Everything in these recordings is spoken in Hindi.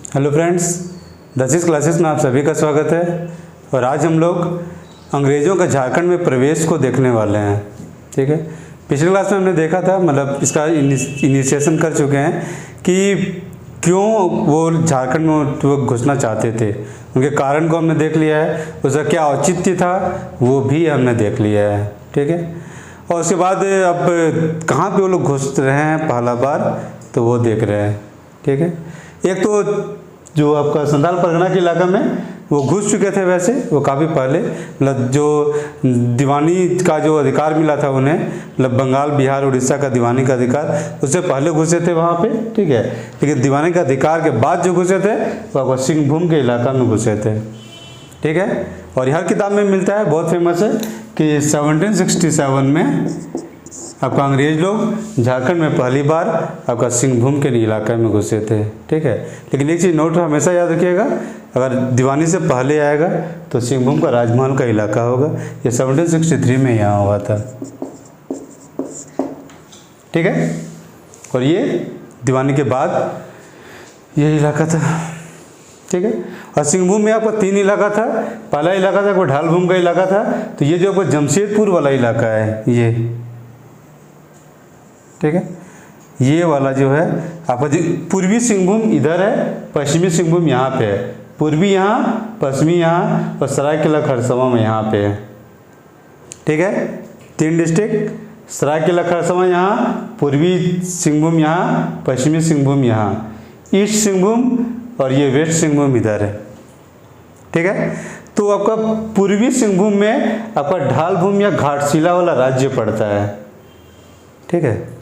हेलो फ्रेंड्स, 10वीं क्लासेस में आप सभी का स्वागत है। और आज हम लोग अंग्रेज़ों का झारखंड में प्रवेश को देखने वाले हैं। ठीक है, पिछले क्लास में हमने देखा था, मतलब इसका इनिशिएशन कर चुके हैं कि क्यों वो झारखंड में वो घुसना चाहते थे। उनके कारण को हमने देख लिया है, उसका क्या औचित्य था वो भी हमने देख लिया है। ठीक है, और उसके बाद अब कहाँ पे वो लोग घुस रहे हैं पहला बार, तो वो देख रहे हैं। ठीक है, एक तो जो आपका संथाल परगना के इलाका में वो घुस चुके थे, वैसे वो काफ़ी पहले, मतलब जो दीवानी का जो अधिकार मिला था उन्हें, मतलब बंगाल, बिहार, उड़ीसा का दीवानी का अधिकार, उससे पहले घुसे थे वहाँ पे। ठीक है, लेकिन दीवानी का अधिकार के बाद जो घुसे थे वो आपको सिंहभूम के इलाका में घुसे थे। ठीक है, और हर किताब में मिलता है, बहुत फेमस है कि 1767 में आपका अंग्रेज लोग झारखंड में पहली बार आपका सिंहभूम के इलाके में घुसे थे। ठीक है, लेकिन एक चीज़ नोट हमेशा याद रखिएगा, अगर दीवानी से पहले आएगा तो सिंहभूम का राजमहल का इलाका होगा। ये 1763 में यहाँ हुआ था। ठीक है, और ये दीवानी के बाद ये इलाका था। ठीक है, और सिंहभूम में आपका 3 इलाका था। पहला इलाका था आपको ढालभूम का इलाका था, तो ये जो आपको जमशेदपुर वाला इलाका है ये, ठीक है, ये वाला जो है आपका पूर्वी सिंहभूम इधर है, पश्चिमी सिंहभूम यहाँ पे है। पूर्वी यहाँ, पश्चिमी यहाँ, और सरायकेला खरसावां में यहाँ पे है। ठीक है, 3 डिस्ट्रिक्ट, सरायकेला खरसावां यहाँ, पूर्वी सिंहभूम यहाँ, पश्चिमी सिंहभूम यहाँ, ईस्ट सिंहभूम और ये वेस्ट सिंहभूम इधर है। ठीक है, तो आपका पूर्वी सिंहभूम में आपका ढालभूम या घाटशिला वाला राज्य पड़ता है। ठीक है,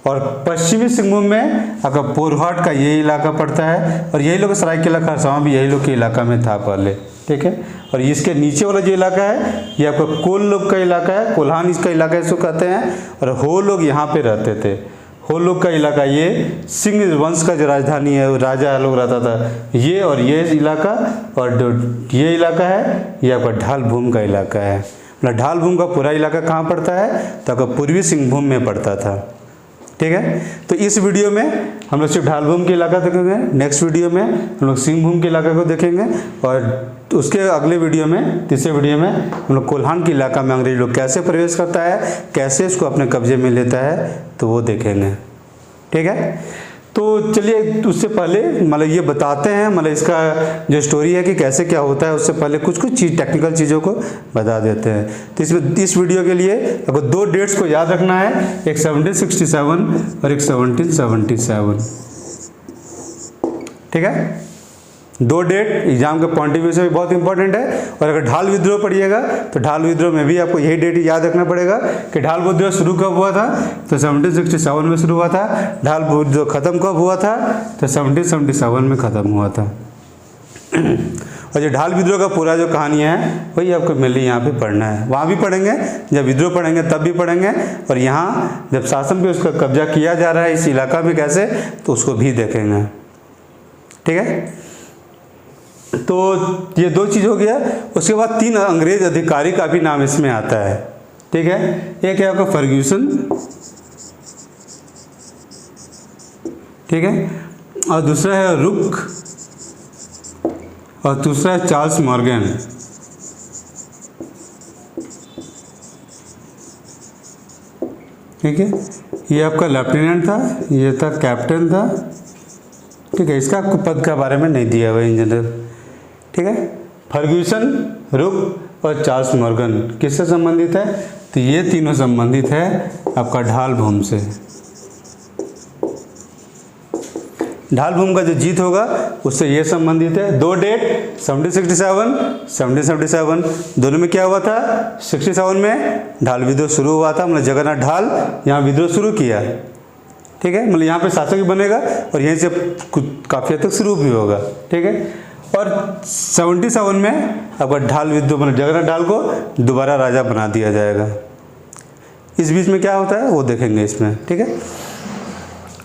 और पश्चिमी सिंहभूम में आपका पोरहाट का ये इलाका पड़ता है, और यही लोग सरायकेला खरसावां भी यही लोग के इलाका में था पहले। ठीक है, और इसके नीचे वाला जो इलाका है ये आपका कोल लोग का इलाका है, कोल्हान इसका इलाका इसको कहते हैं, और हो लोग यहाँ पे रहते थे। हो लोग का इलाका ये सिंह वंश का जो राजधानी है, राजा लोग रहता था ये, और ये इलाका, और जो ये इलाका है ये आपका ढालभूम का इलाका है। मतलब ढालभूम का पूरा इलाका कहाँ पड़ता है, तो आपका पूर्वी सिंहभूम में पड़ता था। ठीक है, तो इस वीडियो में हम लोग सिर्फ ढालभूम के इलाका देखेंगे, नेक्स्ट वीडियो में हम लोग सिंहभूम के इलाका को देखेंगे, और उसके अगले वीडियो में, तीसरे वीडियो में हम लोग कोल्हान के इलाका में अंग्रेज लोग कैसे प्रवेश करता है, कैसे इसको अपने कब्जे में लेता है, तो वो देखेंगे। ठीक है, तो चलिए उससे पहले मतलब ये बताते हैं, मतलब इसका जो स्टोरी है कि कैसे क्या होता है, उससे पहले कुछ चीज़ टेक्निकल चीज़ों को बता देते हैं। तो इसमें इस वीडियो के लिए आपको 2 डेट्स को याद रखना है, एक 1767 और एक 1777। ठीक है, 2 डेट एग्जाम के पॉइंट ऑफ व्यू से भी बहुत इंपॉर्टेंट है। और अगर ढाल विद्रोह पढ़िएगा तो ढाल विद्रोह में भी आपको यही डेट याद रखना पड़ेगा कि ढाल विद्रोह शुरू कब हुआ था, तो 1767 में शुरू हुआ था। ढाल विद्रोह खत्म कब हुआ था, तो 1777 में ख़त्म हुआ था। और जो ढाल विद्रोह का पूरा जो कहानी है वही आपको मेनली यहाँ पे पढ़ना है। वहाँ भी पढ़ेंगे, जब विद्रोह पढ़ेंगे तब भी पढ़ेंगे, और यहाँ जब शासन पे उसका कब्जा किया जा रहा है इस इलाका में कैसे, तो उसको भी देखेंगे। ठीक है, तो ये 2 चीज़ हो गया। उसके बाद 3 अंग्रेज अधिकारी का भी नाम इसमें आता है। ठीक है, एक है आपका फर्ग्यूसन, ठीक है, और दूसरा है रुक, और दूसरा है चार्ल्स मॉर्गन। ठीक है, ये आपका लेफ्टिनेंट था, ये था कैप्टन था। ठीक है, इसका आपको पद के बारे में नहीं दिया हुआ इन जनरल। ठीक है, फर्ग्यूसन, रुक और चार्ल्स मॉर्गन किससे संबंधित है, तो ये तीनों संबंधित है आपका ढालभूम से। ढालभूम का जो जीत होगा उससे ये संबंधित है। 2 डेट 1767, 1777, दोनों में क्या हुआ था, 67 में ढाल विद्रोह शुरू हुआ था, मतलब जगन्नाथ ढाल यहाँ विद्रोह शुरू किया। ठीक है, मतलब यहाँ पे शासक भी बनेगा और यहीं से काफ़ी हद तक शुरू भी होगा। ठीक है, और 77 में आपका ढाल विद्रोह, मतलब जगन्नाथ ढाल को दोबारा राजा बना दिया जाएगा। इस बीच में क्या होता है वो देखेंगे इसमें। ठीक है,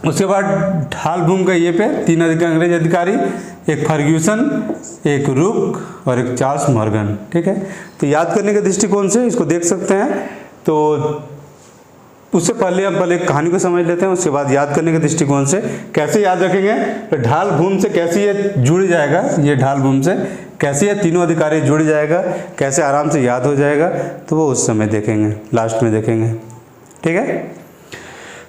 उसके बाद ढालभूम का ये पे 3 अंग्रेज अधिकारी, एक फर्ग्यूसन, एक रुक और एक चार्ल्स मॉर्गन। ठीक है, तो याद करने के दृष्टिकोण से इसको देख सकते हैं। तो उससे पहले हम पहले कहानी को समझ लेते हैं, उसके बाद याद करने के दृष्टिकोण से कैसे याद रखेंगे। तो ढाल भूमि से कैसे ये जुड़ जाएगा, ये ढाल भूमि से कैसे ये तीनों अधिकारी जुड़ जाएगा, कैसे आराम से याद हो जाएगा, तो वो उस समय देखेंगे, लास्ट में देखेंगे। ठीक है,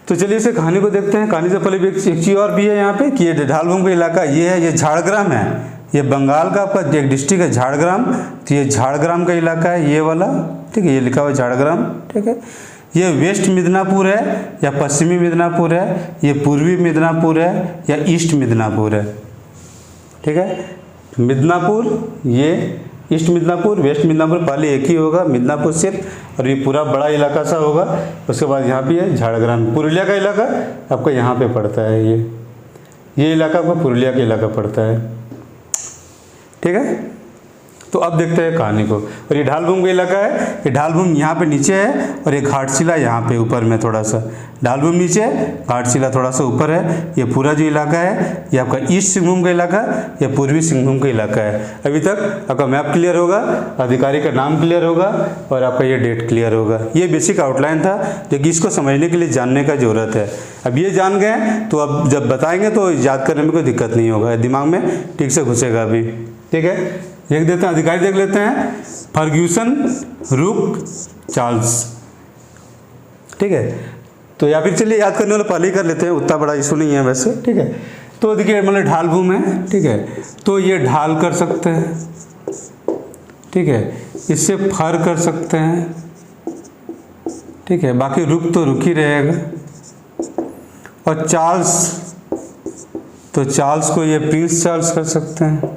तो चलिए इसे कहानी को देखते हैं। कहानी से पहले भी एक चीज़ और भी है यहाँ पे कि ये ढाल भूमि का इलाका ये है, ये झाड़ग्राम है, ये बंगाल का आपका एक डिस्ट्रिक्ट है झाड़ग्राम। तो ये झाड़ग्राम का इलाका है ये वाला, ठीक है, ये लिखा हुआ है झाड़ग्राम। ठीक है, ये वेस्ट मिदनापुर है या पश्चिमी मिदनापुर है, ये पूर्वी मिदनापुर है या ईस्ट मिदनापुर है। ठीक है, मिदनापुर, ये ईस्ट मिदनापुर, वेस्ट मिदनापुर पहले एक ही होगा, मिदनापुर सिर्फ, और ये पूरा बड़ा इलाका सा होगा। उसके बाद यहाँ भी है झाड़ग्राम, पुरुलिया का इलाका आपका यहाँ पे पड़ता है, ये इलाका आपका पुरुलिया का इलाका पड़ता है। ठीक है, तो अब देखते हैं कहानी को। और ये ढाल भूमि का इलाका है, ये ढाल भूमि यहाँ पे नीचे है और ये घाटशिला यहाँ पे ऊपर में थोड़ा सा, ढाल भूमि नीचे है, घाटशिला थोड़ा सा ऊपर है। ये पूरा जो इलाका है ये आपका ईस्ट सिंहभूम का इलाका, या पूर्वी सिंहभूम का इलाका है। अभी तक आपका मैप क्लियर होगा, अधिकारी का नाम क्लियर होगा और आपका ये डेट क्लियर होगा। ये बेसिक आउटलाइन था जो कि इसको समझने के लिए जानने का ज़रूरत है। अब ये जान गए तो अब जब बताएंगे तो याद करने में कोई दिक्कत नहीं होगा, दिमाग में ठीक से घुसेगा अभी। ठीक है, एक देते हैं अधिकारी, देख लेते हैं, फर्ग्यूसन, रुक, चार्ल्स। ठीक है, तो या फिर चलिए याद करने वाले पहले ही कर लेते हैं, उतना बड़ा इशू नहीं है वैसे। ठीक है, तो देखिए मतलब ढाल भूमि है। ठीक है, तो ये ढाल कर सकते हैं, ठीक है, इससे फर कर सकते हैं। ठीक है, बाकी रुक तो रुक ही रहेगा। और चार्ल्स, तो चार्ल्स को ये प्रिंस चार्ल्स कर सकते हैं।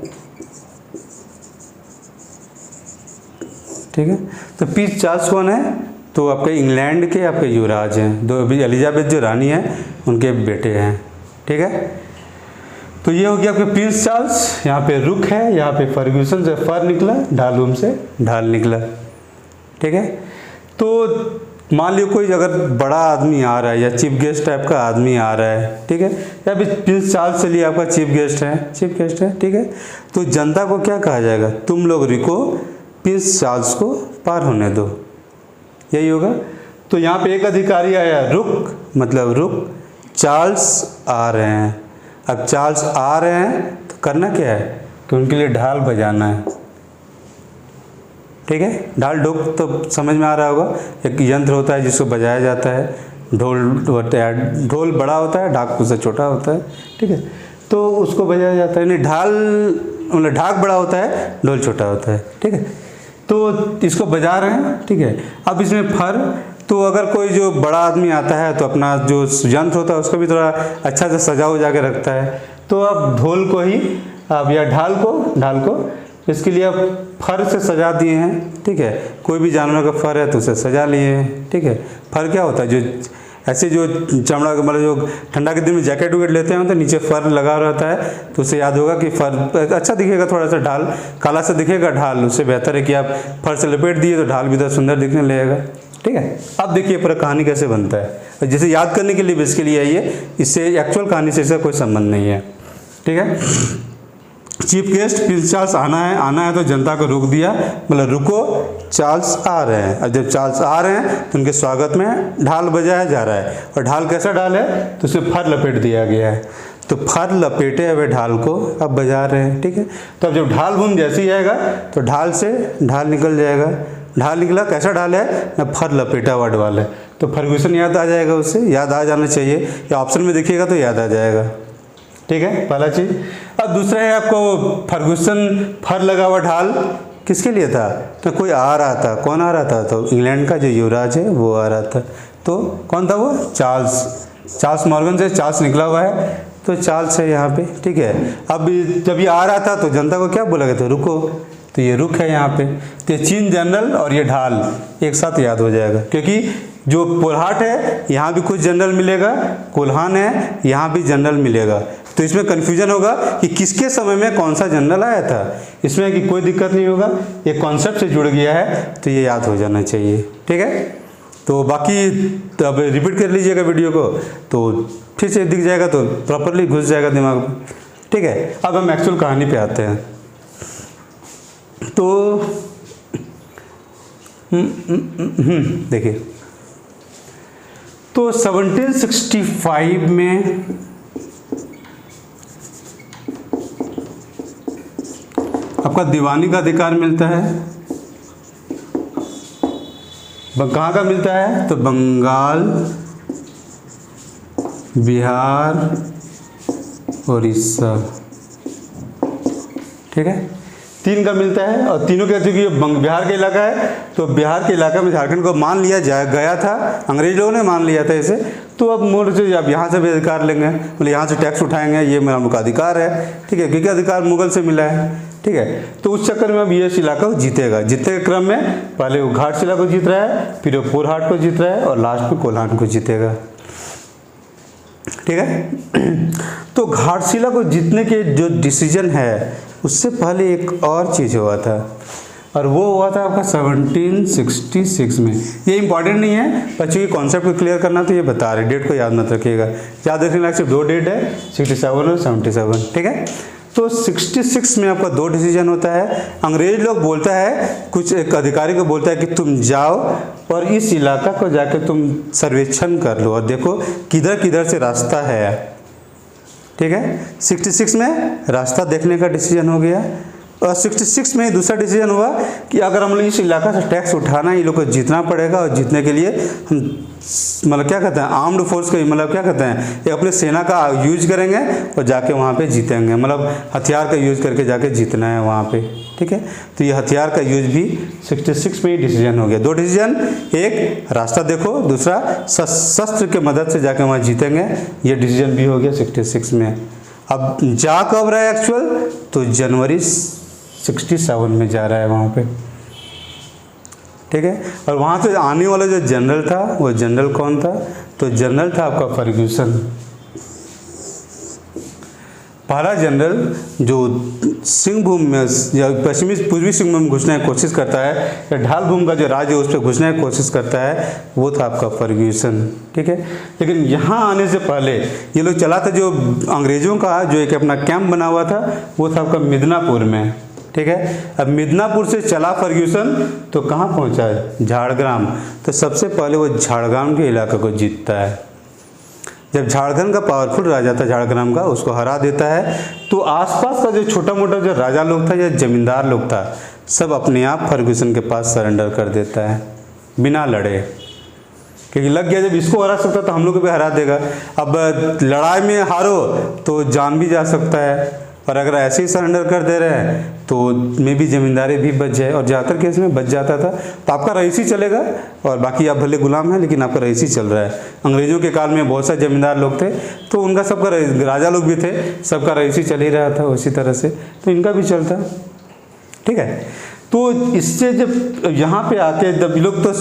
ठीक है, तो प्रिंस चार्ल्स कौन है, तो आपके इंग्लैंड के आपके युवराज हैं, दो अभी एलिजाबेथ जो रानी है उनके बेटे हैं। ठीक है, तो ये हो गया आपके प्रिंस चार्ल्स। यहाँ पे रुक है, यहाँ पे फर्ग्यूसन से फर निकला, ढाल भूमि से ढाल निकला। ठीक है, तो मान लीजिए कोई अगर बड़ा आदमी आ रहा है या चीफ गेस्ट टाइप का आदमी आ रहा है, ठीक है, या फिर प्रिंस चार्ल्स चलिए आपका चीफ गेस्ट है। ठीक है, तो जनता को क्या कहा जाएगा, तुम लोग रुको, प्रिंस चार्ल्स को पार होने दो, यही होगा। तो यहाँ पे एक अधिकारी आया, रुक मतलब रुक, चार्ल्स आ रहे हैं। अब चार्ल्स आ रहे हैं तो करना क्या है कि उनके लिए ढाल बजाना है। ठीक है, ढाल ढोक तो समझ में आ रहा होगा, एक यंत्र होता है जिसको बजाया जाता है। ढोल होता है, ढोल बड़ा होता है, ढाक उससे छोटा होता है। ठीक है, तो उसको बजाया जाता है, नहीं ढाल मतलब ढाक बड़ा होता है, ढोल छोटा होता है। ठीक है, तो इसको बजा रहे हैं। ठीक है, अब इसमें फर, तो अगर कोई जो बड़ा आदमी आता है तो अपना जो यंत्र होता है उसको भी थोड़ा अच्छा से सजा उजा के रखता है। तो अब ढोल को ही अब या ढाल को इसके लिए अब फर से सजा दिए हैं। ठीक है, कोई भी जानवर का फर है तो उसे सजा लिए हैं। ठीक है, फर क्या होता है, जो ऐसे जो चमड़ा मतलब जो ठंडा के दिन में जैकेट वैकेट लेते हैं तो नीचे फर लगा रहता है, तो उससे याद होगा कि फर अच्छा दिखेगा, थोड़ा सा ढाल काला सा दिखेगा ढाल, उससे बेहतर है कि आप फर से लपेट दिए तो ढाल भी तो सुंदर दिखने लगेगा। ठीक है, अब देखिए पूरा कहानी कैसे बनता है, जैसे याद करने के लिए बेसिकली लिए आइए, इससे एक्चुअल कहानी से इसका कोई संबंध नहीं है। ठीक है, चीफ गेस्ट प्रिंस चार्ल्स आना है तो जनता को रोक दिया, मतलब रुको चार्ल्स आ रहे हैं। अब जब चार्ल्स आ रहे हैं तो उनके स्वागत में ढाल बजाया जा रहा है। और ढाल कैसा ढाल है, तो उसे फर लपेट दिया गया है, तो फर लपेटे हुए ढाल को अब बजा रहे हैं। ठीक है, तो अब जब ढाल भूमि जैसे ही आएगा तो ढाल से ढाल निकल जाएगा। ढाल निकला, कैसा ढाल है ना, फर लपेटा हुआ ढाल है, तो फर्ग्यूसन याद आ जाएगा, उससे याद आ जाना चाहिए, या ऑप्शन में देखिएगा तो याद आ जाएगा। ठीक है, पहला चीज़। अब दूसरा है आपको फर्ग्यूसन, फर लगा हुआ ढाल किसके लिए था, तो कोई आ रहा था, कौन आ रहा था, तो इंग्लैंड का जो युवराज है वो आ रहा था। तो कौन था वो, चार्ल्स मॉर्गन से चार्ल्स निकला हुआ है, तो चार्ल्स है यहाँ पे। ठीक है, अब जब ये आ रहा था तो जनता को क्या बोला गया था, रुको, तो ये रुक है यहाँ पे। तो ये चीन जनरल और ये ढाल एक साथ याद हो जाएगा, क्योंकि जो पोलहाट है यहाँ भी कुछ जनरल मिलेगा, कोल्हान है यहाँ भी जनरल मिलेगा, तो इसमें कन्फ्यूजन होगा कि किसके समय में कौन सा जनरल आया था। इसमें कि कोई दिक्कत नहीं होगा, ये कॉन्सेप्ट से जुड़ गया है तो ये याद हो जाना चाहिए। ठीक है, तो बाकी अब रिपीट कर लीजिएगा वीडियो को, तो फिर से दिख जाएगा, तो प्रॉपरली घुस जाएगा दिमाग में। ठीक है, अब हम एक्चुअल कहानी पे आते हैं। तो देखिए, तो 1765 में आपका दीवानी का अधिकार मिलता है। कहाँ का मिलता है? तो बंगाल, बिहार, उड़ीसा, ठीक है, 3 का मिलता है। और तीनों का चूँकि बिहार का इलाका है तो बिहार के इलाका में झारखंड को मान लिया गया था, अंग्रेज लोगों ने मान लिया था इसे। तो अब मूल से अब यहाँ से भी अधिकार लेंगे, मतलब यहाँ से टैक्स उठाएंगे, ये मेरा उनका अधिकार है, ठीक है, क्योंकि अधिकार मुगल से मिला है, ठीक है। तो उस चक्कर में अब ये इलाका जीतेगा। जीतने के क्रम में पहले वो घाटशिला को जीत रहा है, फिर वो पोरहाट को जीत रहा है और लास्ट में कोल्हान को जीतेगा, ठीक है। तो घाटशिला को जीतने के जो डिसीजन है उससे पहले एक और चीज़ हुआ था, और वो हुआ था आपका 1766 में। ये इंपॉर्टेंट नहीं है, बच्चों की कॉन्सेप्ट को क्लियर करना, तो ये बता रहे, डेट को याद मत रखिएगा। याद रखने लायक सिर्फ 2 डेट है, 67 और 77, ठीक है। तो 66 में आपका 2 डिसीजन होता है। अंग्रेज लोग बोलता है, कुछ एक अधिकारी को बोलता है कि तुम जाओ और इस इलाका को जाके तुम सर्वेक्षण कर लो और देखो किधर किधर से रास्ता है, ठीक है। 66 में रास्ता देखने का डिसीजन हो गया। और 66 में दूसरा डिसीजन हुआ कि अगर हम लोग इस इलाका से टैक्स उठाना है, ये लोग को जीतना पड़ेगा, और जीतने के लिए हम मतलब क्या कहते हैं, आर्म्ड फोर्स का, मतलब क्या कहते हैं, ये अपने सेना का यूज करेंगे और जाके वहाँ पे जीतेंगे, मतलब हथियार का यूज करके जाके जीतना है वहाँ पे, ठीक है। तो ये हथियार का यूज भी 66 में ही डिसीजन हो गया। 2 डिसीजन, एक रास्ता देखो, दूसरा शस्त्र के मदद से जाके वहाँ जीतेंगे, ये डिसीजन भी हो गया 66 में। अब जा कब रहा है एक्चुअल? तो जनवरी 67 में जा रहा है वहाँ पे, ठीक है। और वहाँ से आने वाला जो जनरल था, वो जनरल कौन था? तो जनरल था आपका फर्ग्यूसन। पहला जनरल जो सिंहभूम में या पूर्वी सिंहभूम में घुसने की कोशिश करता है, या ढाल भूमि का जो राज्य है उस पर घुसने की कोशिश करता है, वो था आपका फर्ग्यूसन, ठीक है। लेकिन यहाँ आने से पहले ये लोग चला था, जो अंग्रेजों का जो एक अपना कैंप बना हुआ था, वो था आपका मिदनापुर में, ठीक है। अब मिदनापुर से चला फर्ग्यूसन तो कहाँ पहुँचा है? झाड़ग्राम। तो सबसे पहले वो झाड़ग्राम के इलाके को जीतता है। जब झारखंड का पावरफुल राजा था झाड़ग्राम का, उसको हरा देता है, तो आसपास का जो छोटा मोटा जो राजा लोग था या जमींदार लोग था, सब अपने आप फर्ग्यूसन के पास सरेंडर कर देता है बिना लड़े, क्योंकि लग गया जब इसको हरा सकता तो हम लोग को भी हरा देगा। अब लड़ाई में हारो तो जान भी जा सकता है, और अगर ऐसे ही सरेंडर कर दे रहे हैं तो मे भी जमींदारी भी बच जाए, और ज़्यादातर केस में बच जाता था। तो आपका रईसी चलेगा और बाकी आप भले गुलाम हैं, लेकिन आपका रईसी चल रहा है। अंग्रेजों के काल में बहुत सारे जमींदार लोग थे, तो उनका सबका राजा लोग भी थे, सबका रईसी चल ही रहा था उसी तरह से, तो इनका भी चलता, ठीक है। तो इससे जब यहाँ पे आके जब लोग तो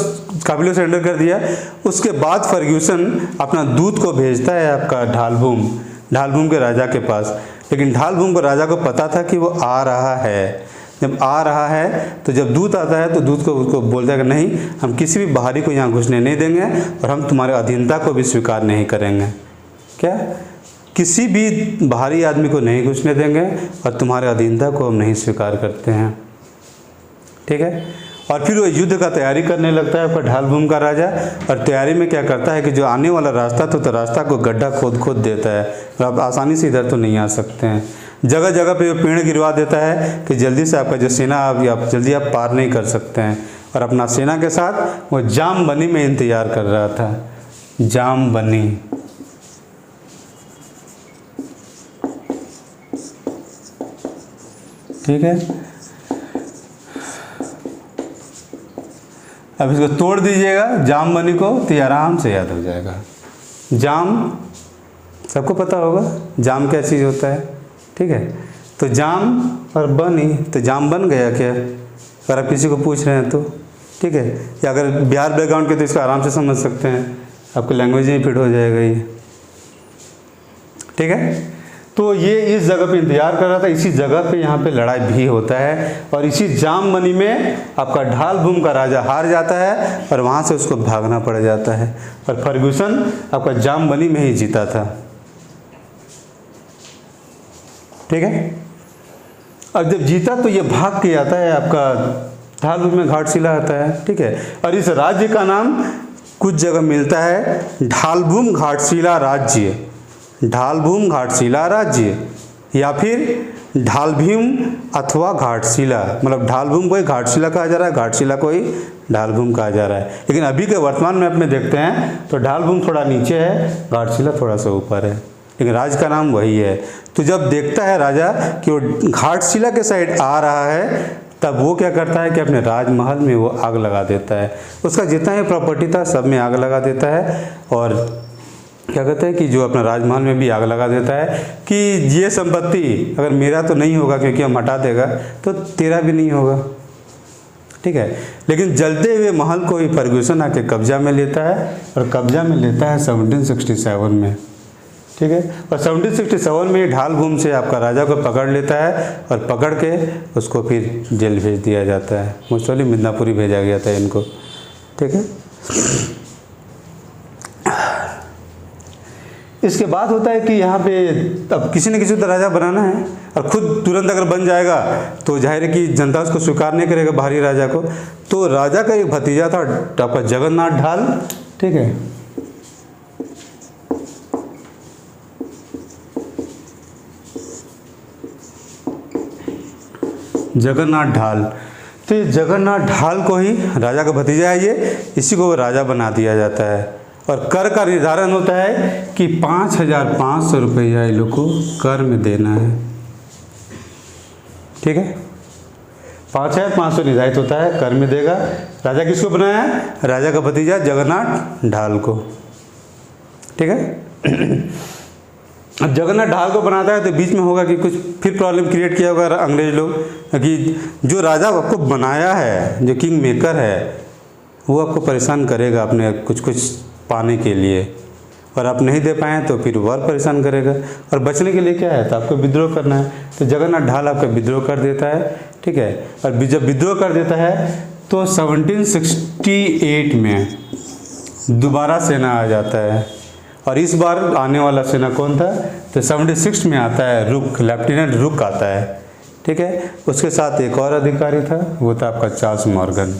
काबिल सरेंडर कर दिया, उसके बाद फर्ग्यूसन अपना दूत को भेजता है आपका ढालभूम के राजा के पास। लेकिन ढालभूम को राजा को पता था कि वो आ रहा है। जब आ रहा है तो जब दूत आता है तो दूत को उसको बोलता है कि नहीं, हम किसी भी बाहरी को यहाँ घुसने नहीं देंगे, और हम तुम्हारे अधीनता को भी स्वीकार नहीं करेंगे। क्या? किसी भी बाहरी आदमी को नहीं घुसने देंगे, और तुम्हारे अधीनता को हम नहीं स्वीकार करते हैं, ठीक है। और फिर वो युद्ध का तैयारी करने लगता है आपका ढालभूम का राजा, और तैयारी में क्या करता है कि जो आने वाला रास्ता तो रास्ता को गड्ढा खोद देता है, तो आप आसानी से इधर तो नहीं आ सकते हैं। जगह जगह पे वो पेड़ गिरवा देता है कि जल्दी से आपका जो सेना जल्दी आप पार नहीं कर सकते हैं, और अपना सेना के साथ वो जामबनी में इंतजार कर रहा था। जामबनी, ठीक है। अब इसको तोड़ दीजिएगा जामबनी को, तो ये आराम से याद हो जाएगा। जाम सबको पता होगा जाम क्या चीज़ होता है, ठीक है। तो जाम और बनी, तो जाम बन गया क्या, अगर आप किसी को पूछ रहे हैं तो, ठीक है। या अगर बिहार बैकग्राउंड के तो इसको आराम से समझ सकते हैं, आपको लैंग्वेज में फिट हो जाएगा ये, ठीक है। तो ये इस जगह पे इंतजार कर रहा था, इसी जगह पे यहाँ पे लड़ाई भी होता है, और इसी जामबनी में आपका ढालभूम का राजा हार जाता है, और वहाँ से उसको भागना पड़ जाता है, और फर्ग्यूसन आपका जामबनी में ही जीता था, ठीक है। और जब जीता तो ये भाग के आता है आपका ढालभूम में, घाटशिला आता है, ठीक है। और इस राज्य का नाम कुछ जगह मिलता है ढालभूम घाटशिला राज्य, ढालभूम घाटशिला राज्य, या फिर ढालभीम अथवा घाटशिला, मतलब ढालभूम को ही घाटशिला कहा जा रहा है, घाटशिला को ही ढालभूम कहा जा रहा है। लेकिन अभी के वर्तमान मैप में देखते हैं तो ढालभूम थोड़ा नीचे है, घाटशिला थोड़ा सा ऊपर है, लेकिन राज्य का नाम वही है। तो जब देखता है राजा कि वो घाटशिला के साइड आ रहा है, तब वो क्या करता है कि अपने राजमहल में वो आग लगा देता है, उसका जितना भी प्रॉपर्टी था सब में आग लगा देता है, और क्या कहते हैं कि जो अपना राजमहल में भी आग लगा देता है कि ये संपत्ति अगर मेरा तो नहीं होगा क्योंकि हम हटा देगा, तो तेरा भी नहीं होगा, ठीक है। लेकिन जलते हुए महल को ही फर्ग्यूसन आके कब्जा में लेता है, और कब्जा में लेता है 1767 में, ठीक है। और 1767 में ढालभूम से आपका राजा को पकड़ लेता है, और पकड़ के उसको फिर जेल भेज दिया जाता है, मुसोली मिदनापुरी भेजा गया था इनको, ठीक है। इसके बाद होता है कि यहाँ पे अब किसी न किसी तो राजा बनाना है, और खुद तुरंत अगर बन जाएगा तो जाहिर है कि जनता उसको स्वीकार नहीं करेगा बाहरी राजा को। तो राजा का एक भतीजा था आपका जगन्नाथ ढाल, ठीक है। जगन्नाथ ढाल, तो ये जगन्नाथ ढाल को ही राजा का भतीजा है ये, इसी को राजा बना दिया जाता है। और कर का निर्धारण होता है कि 5500 रुपया इन लोग को कर में देना है, ठीक है। 5500 निर्धारित होता है, कर में देगा। राजा किसको बनाया है? राजा का भतीजा जगन्नाथ ढाल को, ठीक है। अब जगन्नाथ ढाल को बनाता है तो बीच में होगा कि कुछ फिर प्रॉब्लम क्रिएट किया होगा अंग्रेज लोग कि जो राजा आपको बनाया है, जो किंग मेकर है, वो आपको परेशान करेगा अपने कुछ कुछ पाने के लिए, और आप नहीं दे पाएँ तो फिर वो और परेशान करेगा। और बचने के लिए क्या है, तो आपको विद्रोह करना है। तो जगन्नाथ ढाल आपका विद्रोह कर देता है, ठीक है। और जब विद्रोह कर देता है तो 1768 में दोबारा सेना आ जाता है, और इस बार आने वाला सेना कौन था? तो 76 में आता है रुक, लेफ्टिनेंट रुक आता है, ठीक है। उसके साथ एक और अधिकारी था, वो था आपका चार्ल्स मॉर्गन।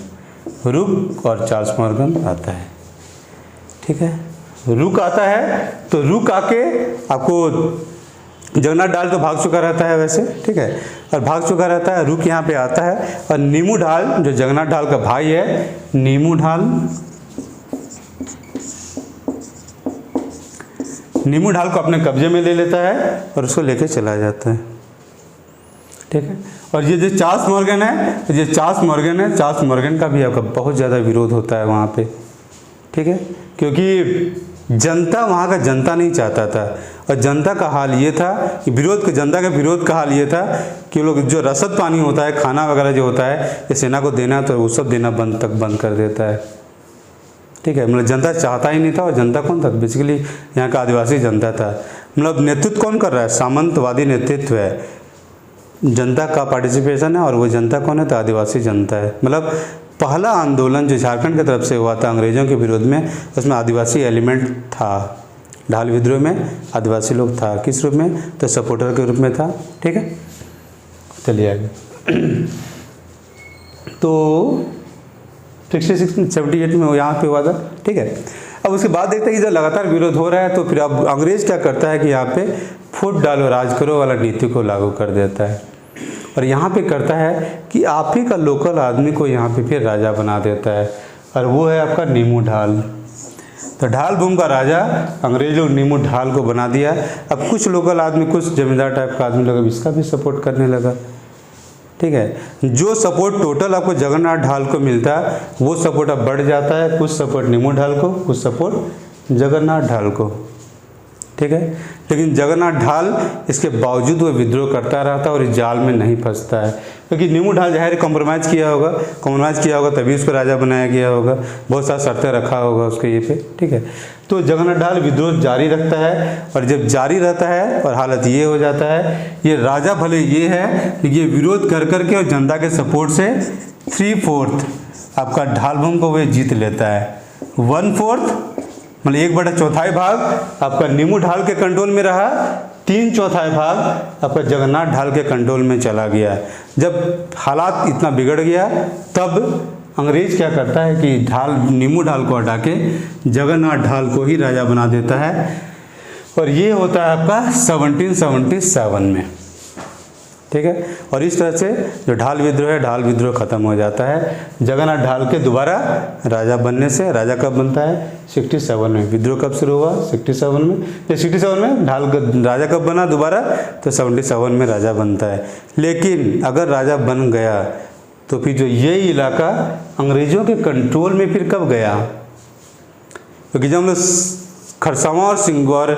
रुक और चार्ल्स मॉर्गन आता है, ठीक है। रुक आता है तो रुक आके आपको, जगन्नाथ ढाल तो भाग चुका रहता है वैसे, ठीक है, और भाग चुका रहता है। रुक यहाँ पे आता है, और नीमू ढाल जो जगन्नाथ ढाल का भाई है, नीमू ढाल, नीमू ढाल को अपने कब्जे में ले लेता है और उसको लेके चला जाता है, ठीक है। और ये जो चार्ल्स मॉर्गन है, ये चार्ल्स मॉर्गन है, चार्ल्स मॉर्गन का भी आपका बहुत ज़्यादा विरोध होता है वहाँ पे, ठीक है, क्योंकि जनता, वहाँ का जनता नहीं चाहता था। और जनता का हाल ये था कि जनता का विरोध का हाल ये था कि लोग जो रसद पानी होता है, खाना वगैरह जो होता है, ये सेना को देना, तो वो सब देना बंद कर देता है, ठीक है। मतलब जनता चाहता ही नहीं था। और जनता कौन था? बेसिकली यहाँ का आदिवासी जनता था। मतलब नेतृत्व कौन कर रहा है? सामंतवादी नेतृत्व है, जनता का पार्टिसिपेशन है, और वो जनता कौन है? तो आदिवासी जनता है। मतलब पहला आंदोलन जो झारखंड की तरफ से हुआ था अंग्रेज़ों के विरोध में, उसमें आदिवासी एलिमेंट था। ढाल विद्रोह में आदिवासी लोग था, किस रूप में? तो सपोर्टर के रूप में था, ठीक है। चलिए आगे। तो 76-78 में यहाँ पे हुआ था, ठीक है। अब उसके बाद देखते हैं कि जब लगातार विरोध हो रहा है तो फिर अब अंग्रेज़ क्या करता है कि यहाँ पे फुट डालो राज करो वाला नीति को लागू कर देता है। और यहाँ पे करता है कि आप ही का लोकल आदमी को यहाँ पे फिर राजा बना देता है, और वो है आपका नीमू ढाल। तो ढाल भूम का राजा अंग्रेज लोग नीमू ढाल को बना दिया। अब कुछ लोकल आदमी, कुछ जमींदार टाइप का आदमी लोग इसका भी सपोर्ट करने लगा, ठीक है। जो सपोर्ट टोटल आपको जगन्नाथ ढाल को मिलता है वो सपोर्ट अब बढ़ जाता है, कुछ सपोर्ट नीमू ढाल को, कुछ सपोर्ट जगन्नाथ ढाल को, ठीक है। लेकिन जगन्नाथ ढाल इसके बावजूद वो विद्रोह करता रहता है और इस जाल में नहीं फंसता है, क्योंकि नीमू ढाल जाहिर कॉम्प्रोमाइज़ किया होगा तभी उसको राजा बनाया गया होगा, बहुत सारी शर्तें रखा होगा उसके ये पे, ठीक है। तो जगन्नाथ ढाल विद्रोह जारी रखता है, और जब जारी रहता है और हालत ये हो जाता है, ये राजा भले ये है कि ये विरोध कर करके और जनता के सपोर्ट से 3/4 आपका ढाल भूम को वह जीत लेता है। 1/4 मतलब 1/4 भाग आपका नीमू ढाल के कंट्रोल में रहा, 3/4 भाग आपका जगन्नाथ ढाल के कंट्रोल में चला गया। जब हालात इतना बिगड़ गया तब अंग्रेज क्या करता है कि ढाल, नीमू ढाल को हटा के जगन्नाथ ढाल को ही राजा बना देता है, और ये होता है आपका 1777 में, ठीक है। और इस तरह से जो ढाल विद्रोह है, ढाल विद्रोह खत्म हो जाता है जगन्नाथ ढाल के दोबारा राजा बनने से। राजा कब बनता है? 67 में। विद्रोह कब शुरू हुआ? 67 में। जब 67 में ढाल राजा कब बना दोबारा? तो 77 में राजा बनता है। लेकिन अगर राजा बन गया तो फिर जो ये इलाका अंग्रेजों के कंट्रोल में फिर कब गया? क्योंकि जब हम लोग खरसावां और सिंगौर,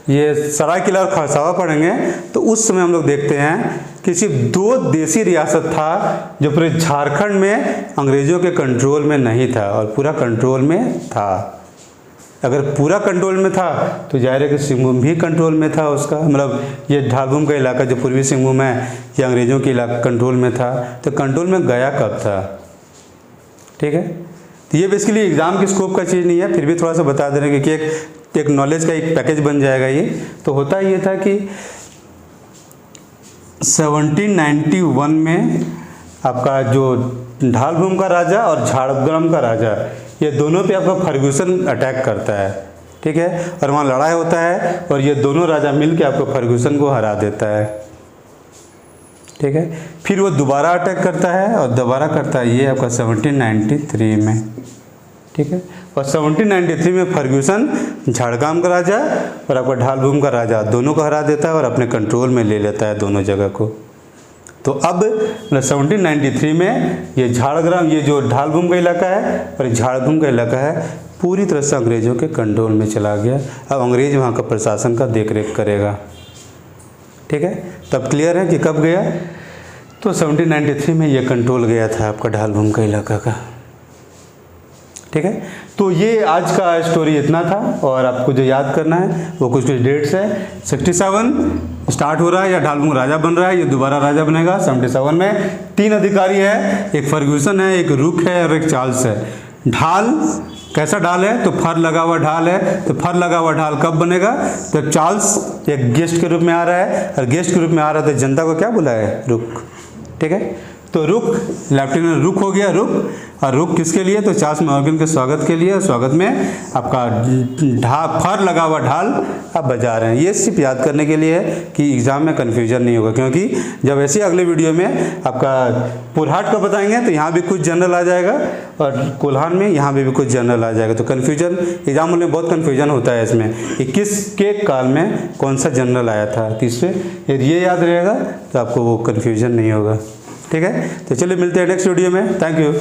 ये सरायकेला और खरसावां पढ़ेंगे तो उस समय हम लोग देखते हैं कि सिर्फ 2 देसी रियासत था जो पूरे झारखंड में अंग्रेजों के कंट्रोल में नहीं था और पूरा कंट्रोल में था। अगर पूरा कंट्रोल में था तो जाहिर है कि सिंहभूम भी कंट्रोल में था उसका, मतलब ये ढालभूम का इलाका जो पूर्वी सिंहभूम है ये अंग्रेजों के इलाका कंट्रोल में था। तो कंट्रोल में गया कब था? ठीक है, तो ये बेसिकली एग्ज़ाम के स्कोप का चीज़ नहीं है, फिर भी थोड़ा सा बता दे रहे हैं क्योंकि एक नॉलेज का एक पैकेज बन जाएगा ये। तो होता ये था कि 1791 में आपका जो ढालभूम का राजा और झारग्राम का राजा, ये दोनों पे आपका फर्ग्यूसन अटैक करता है, ठीक है, और वहाँ लड़ाई होता है और ये दोनों राजा मिलके आपको फर्ग्यूसन को हरा देता है, ठीक है। फिर वो दोबारा अटैक करता है और दोबारा करता है ये आपका 1793 में, ठीक है। और 1793 में फर्ग्यूसन झारग्राम का राजा और आपका ढालभूम का राजा दोनों को हरा देता है और अपने कंट्रोल में ले लेता है दोनों जगह को। तो अब 1793 में ये झारग्राम, ये जो ढालभूम का इलाका है और झारग्राम का इलाका है पूरी तरह से अंग्रेज़ों के कंट्रोल में चला गया। अब अंग्रेज वहाँ का प्रशासन का देख रेख करेगा, ठीक है। तब क्लियर है कि कब गया? तो 1793 में ये कंट्रोल गया था आपका ढालभूम का इलाका का, ठीक है। तो ये आज का स्टोरी इतना था और आपको जो याद करना है वो कुछ डेट्स है। 67 स्टार्ट हो रहा है या ढालभूम राजा बन रहा है, ये दोबारा राजा बनेगा 77 में। 3 अधिकारी है, एक फर्ग्यूसन है, एक रुक है और एक चार्ल्स है। ढाल कैसा ढाल है? तो फर लगा हुआ ढाल है। तो फर लगा हुआ ढाल कब बनेगा? जब चार्ल्स एक गेस्ट के रूप में आ रहा है, और गेस्ट के रूप में आ रहा है तो जनता को क्या बुलाए? रुक, ठीक है। तो रुक, लेफ्टिनेंट रुक हो गया, रुक। और रुक किसके लिए? तो चार्ल्स मॉर्गन के स्वागत के लिए। स्वागत में आपका फर लगा हुआ ढाल आप बजा रहे हैं। ये सिर्फ याद करने के लिए है कि एग्ज़ाम में कन्फ्यूजन नहीं होगा, क्योंकि जब ऐसे अगले वीडियो में आपका पुरहाट का बताएंगे तो यहाँ भी कुछ जनरल आ जाएगा और कोल्हान में यहाँ भी कुछ जनरल आ जाएगा। तो कन्फ्यूजन एग्जाम में बहुत कन्फ्यूजन होता है इसमें कि किसके काल में कौन सा जनरल आया था। तीसरे यदि ये याद रहेगा तो आपको वो कन्फ्यूजन नहीं होगा, ठीक है। तो चलिए मिलते हैं नेक्स्ट वीडियो में। Thank you.